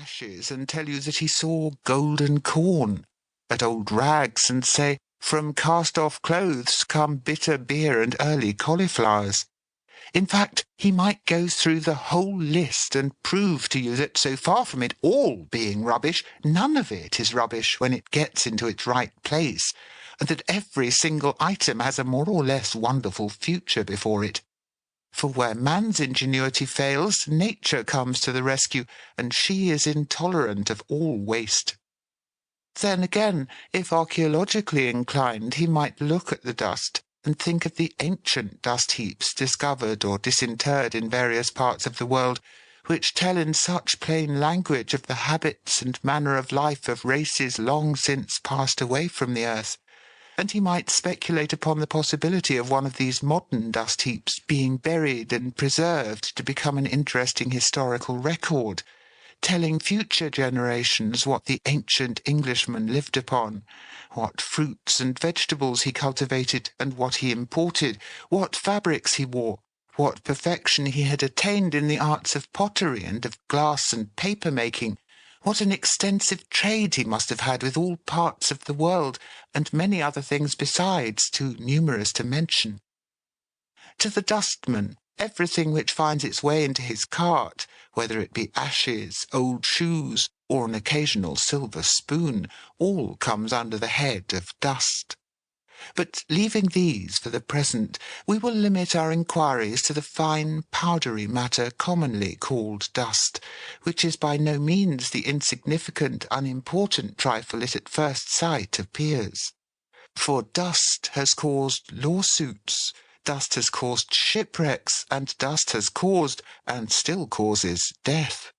ashes and tell you that he saw golden corn, at old rags and say, from cast-off clothes come bitter beer and early cauliflowers. In fact, he might go through the whole list and prove to you that so far from it all being rubbish, none of it is rubbish when it gets into its right place, and that every single item has a more or less wonderful future before it. For where man's ingenuity fails, nature comes to the rescue, and she is intolerant of all waste. Then again, if archaeologically inclined, he might look at the dust and think of the ancient dust heaps discovered or disinterred in various parts of the world, which tell in such plain language of the habits and manner of life of races long since passed away from the earth, and he might speculate upon the possibility of one of these modern dust heaps being buried and preserved to become an interesting historical record, telling future generations what the ancient Englishman lived upon, what fruits and vegetables he cultivated and what he imported, what fabrics he wore, what perfection he had attained in the arts of pottery and of glass and paper-making, what an extensive trade he must have had with all parts of the world, and many other things besides, too numerous to mention. To the dustman, everything which finds its way into his cart, whether it be ashes, old shoes, or an occasional silver spoon, all comes under the head of dust. But leaving these for the present, we will limit our inquiries to the fine powdery matter commonly called dust, which is by no means the insignificant, unimportant trifle it at first sight appears. For dust has caused lawsuits, dust has caused shipwrecks, and dust has caused, and still causes, death.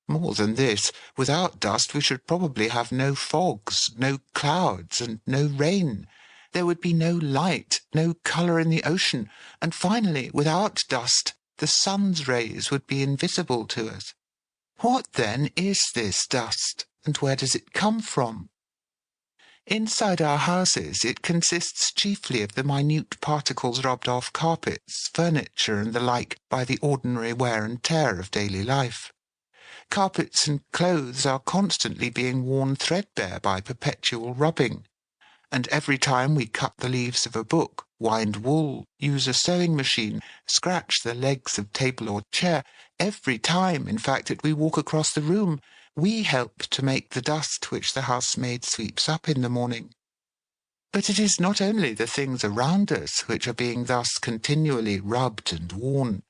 More than this, without dust we should probably have no fogs, no clouds, and no rain. There would be no light, no colour in the ocean, and finally, without dust, the sun's rays would be invisible to us. What, then, is this dust, and where does it come from? Inside our houses it consists chiefly of the minute particles rubbed off carpets, furniture, and the like by the ordinary wear and tear of daily life. Carpets and clothes are constantly being worn threadbare by perpetual rubbing, and every time we cut the leaves of a book, wind wool, use a sewing machine, scratch the legs of table or chair, every time, in fact, that we walk across the room, we help to make the dust which the housemaid sweeps up in the morning. But it is not only the things around us which are being thus continually rubbed and worn.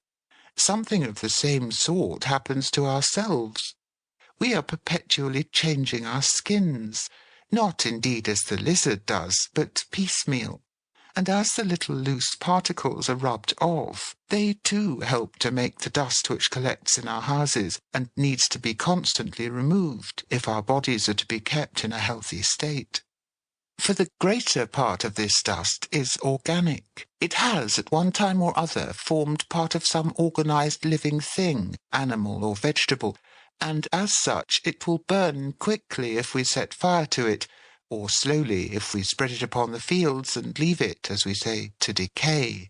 Something of the same sort happens to ourselves. We are perpetually changing our skins, not indeed as the lizard does, but piecemeal. And as the little loose particles are rubbed off, they too help to make the dust which collects in our houses and needs to be constantly removed if our bodies are to be kept in a healthy state. For the greater part of this dust is organic. It has, at one time or other, formed part of some organized living thing, animal or vegetable, and as such it will burn quickly if we set fire to it, or slowly if we spread it upon the fields and leave it, as we say, to decay.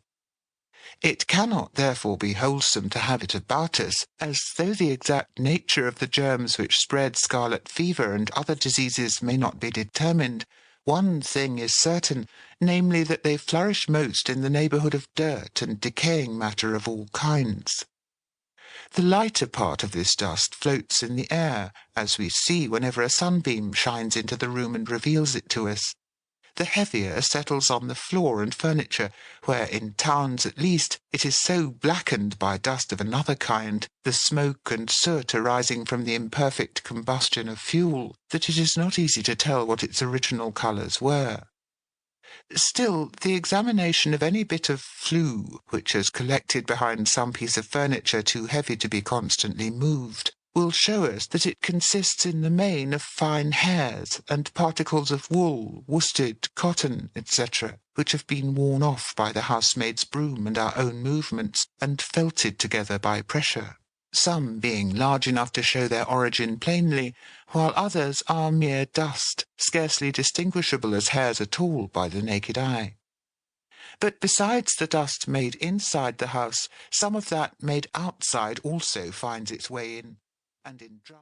It cannot therefore be wholesome to have it about us, as though the exact nature of the germs which spread scarlet fever and other diseases may not be determined, one thing is certain, namely that they flourish most in the neighbourhood of dirt and decaying matter of all kinds. The lighter part of this dust floats in the air, as we see whenever a sunbeam shines into the room and reveals it to us. The heavier settles on the floor and furniture, where, in towns at least, it is so blackened by dust of another kind, the smoke and soot arising from the imperfect combustion of fuel, that it is not easy to tell what its original colours were. Still, the examination of any bit of flue which has collected behind some piece of furniture too heavy to be constantly moved will show us that it consists in the main of fine hairs and particles of wool, worsted, cotton, etc., which have been worn off by the housemaid's broom and our own movements, and felted together by pressure, some being large enough to show their origin plainly, while others are mere dust, scarcely distinguishable as hairs at all by the naked eye. But besides the dust made inside the house, some of that made outside also finds its way in, and in dry